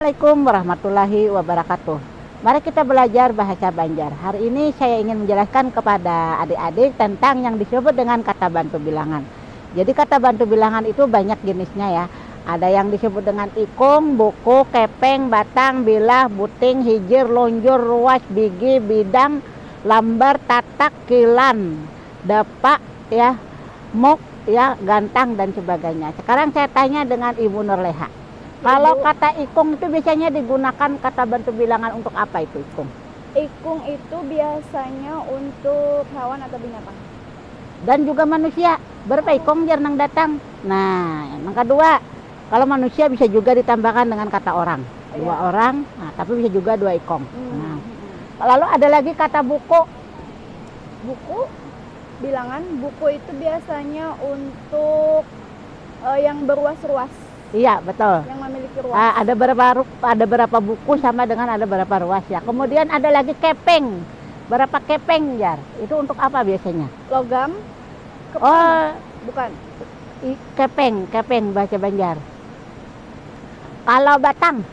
Assalamualaikum warahmatullahi wabarakatuh. Mari kita belajar bahasa Banjar. Hari ini saya ingin menjelaskan kepada adik-adik tentang yang disebut dengan kata bantu bilangan. Jadi kata bantu bilangan itu banyak jenisnya ya. Ada yang disebut dengan ikung, buku, kepeng, batang, bilah, buting, hijir, lonjor, ruas, bigi, bidang, lambar, tatak, kilan, dapak, ya, muk, ya, gantang dan sebagainya. Sekarang saya tanya dengan Ibu Nurleha. Kalau kata ikung itu biasanya digunakan kata bantu bilangan untuk apa itu ikung? Ikung itu biasanya untuk hewan atau binatang. Dan juga manusia. Berapa ikung jar nang datang? Nah, yang kedua, kalau manusia bisa juga ditambahkan dengan kata orang. Dua orang, nah, tapi bisa juga dua ikung. Nah, lalu ada lagi kata buku. Buku, bilangan, buku itu biasanya untuk yang berruas-ruas. Iya, betul. Yang memiliki ruas. Ada berapa buku sama dengan ada berapa ruas ya. Kemudian ada lagi kepeng. Berapa kepeng jar? Itu untuk apa biasanya? Logam. Kepeng. Oh, Bukan. Kepeng bahasa Banjar. Kalau batang?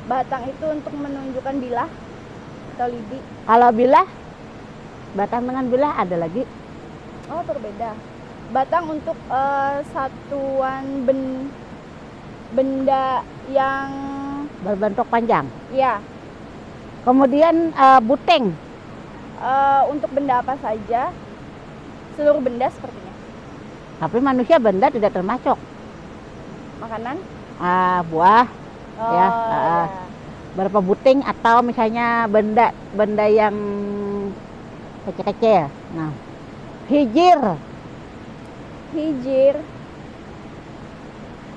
Batang itu untuk menunjukkan bilah atau lidi. Kalau bilah? Batang dengan bilah ada lagi. Oh, berbeda. Batang untuk satuan benda yang berbentuk panjang. ya. Kemudian buting. Untuk benda apa saja, seluruh benda sepertinya. Tapi manusia benda tidak termasuk. Makanan, Buah. Ya, ya. berapa buting atau misalnya benda yang kecil-kecil. Nah, hijir,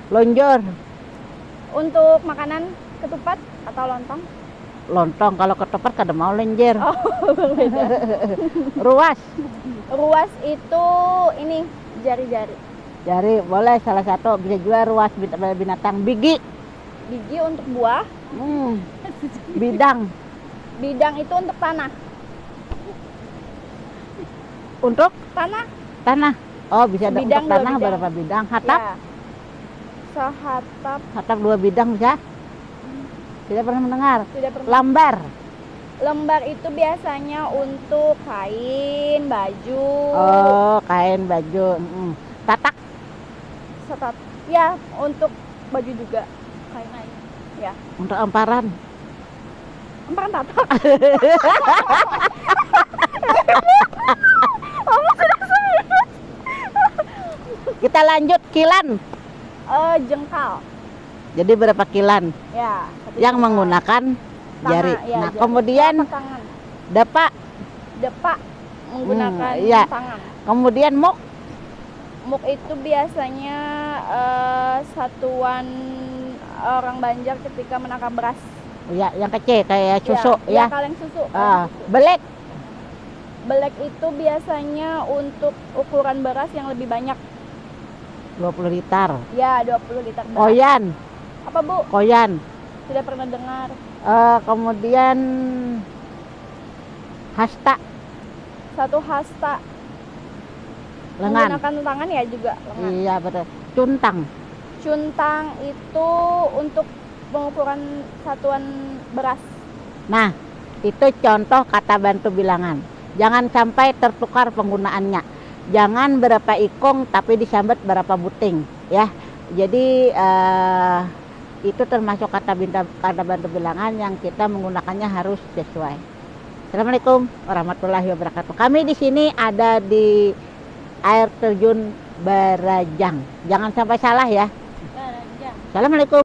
lonjor. Untuk makanan, ketupat atau lontong. Lontong kalau ketupat kada mau lenjer. Oh, berbeda. Ruas itu ini jari-jari. Jari boleh salah satu, bisa juga ruas binatang. Bigi Untuk buah. Bidang Itu untuk tanah. untuk Tanah. Oh, bisa ada Bidang, untuk tanah. dua bidang. Berapa bidang? Hatap. Ya. Sehatap. Hatap 2 bidang bisa. Tidak pernah mendengar. Tidak pernah. Lambar itu biasanya untuk kain, baju. Oh, kain, baju. Tatak. Ya, untuk baju juga. Kain. Ya. Untuk emparan. Emparan tatak. Kita lanjut kilan. Jengkal. Jadi berapa kilan? Ya. Yang menggunakan jari. Ya, Nah, jari. kemudian Tangan. dapak. Depak menggunakan Iya. tangan. Kemudian muk. Muk itu biasanya satuan orang Banjar ketika menangkap beras. Ya, yang kecil kayak susu ya. Kaleng susu. Belek. Belek itu biasanya untuk ukuran beras yang lebih banyak. 20 liter. Ya, 20 liter beras. Koyan. Apa, Bu? Koyan. Tidak pernah dengar. Kemudian hasta. Satu hasta. Lengan. Menggunakan tangan ya juga lengan. Iya, betul. Cuntang. Cuntang itu untuk pengukuran satuan beras. Nah, itu contoh kata bantu bilangan. Jangan sampai tertukar penggunaannya. Jangan berapa ikung tapi disambut berapa buting, ya. Jadi itu termasuk kata bantu bilangan yang kita menggunakannya harus sesuai. Assalamualaikum warahmatullahi wabarakatuh. Kami di sini ada di air terjun Barajang. Jangan sampai salah ya. Barajang. Assalamualaikum.